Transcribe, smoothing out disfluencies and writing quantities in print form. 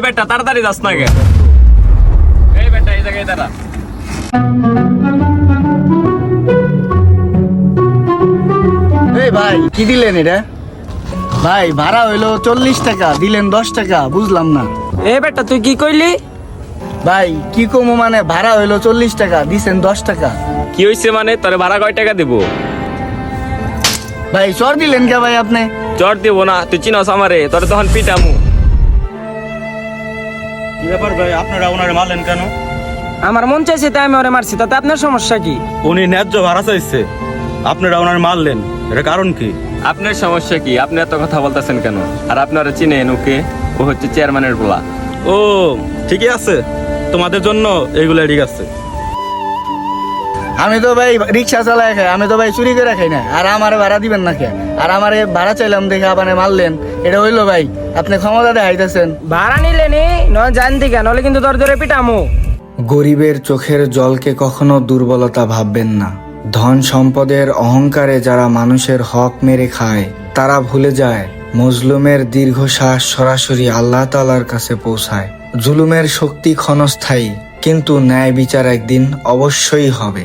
বেটা তাড়াতাড়ি যাস না কে? এই বেটা এই জায়গায় দাঁড়া। এই ভাই কি দিলেন এটা? ভাই ভাড়া হইলো 40 টাকা, দিলেন 10 টাকা, বুঝলাম না। এ বেটা তুই কি কইলি? ভাই কি কমো মানে ভাড়া হইলো 40 টাকা, দিছেন 10 টাকা। কি হইছে মানে তোরে ভাড়া কয় টাকা দেব? ভাই চর দিলেন কে ভাই আপনি? চর দেব না, তুই চিনস আমারে, তোরে তখন পিটামু। কি ব্যাপার ভাই, আপনারা ওনারে মারলেন কেন? আমার মন চাইছে তাই আমি ওরে মারছি, তাতে আপনার সমস্যা কি? উনি ন্যায্য ভাড়া চাইছে, আপনারা ওনারে মারলেন, এটা কারণ কি? আপনার সমস্যা কি? আপনি এত কথা বলতেছেন কেন? আর আপনারা চিনেন ওকে? ও হচ্ছে চেয়ারম্যানের পোলা। ও ঠিকই আছে, তোমাদের জন্য এইগুলো ঠিক আছে। আমি তো ভাই রিক্সা চালাই খাই, আমি তো ভাই চুরি করে খাই না। আর আমারে ভাড়া দিবেন না কে? আর আমারে ভাড়া চাইলাম দেখে আপনি মারলেন, এটা হইলো ভাই? আপনি ক্ষমতা দেখাইতেছেন। ভাড়া নিলে নি নয় জানতি কেন, নলে কিন্তু তোর ধরে পিটামু। গরিবের চোখের জলকে কখনো দুর্বলতা ভাববেন না। ধন সম্পদের অহংকারে যারা মানুষের হক মেরে খায়, তারা ভুলে যায় মজলুমের দীর্ঘশ্বাস সরাসরি আল্লাহ তাআলার কাছে পৌঁছায়। জুলুমের শক্তি ক্ষণস্থায়ী, কিন্তু ন্যায় বিচার একদিন অবশ্যই হবে।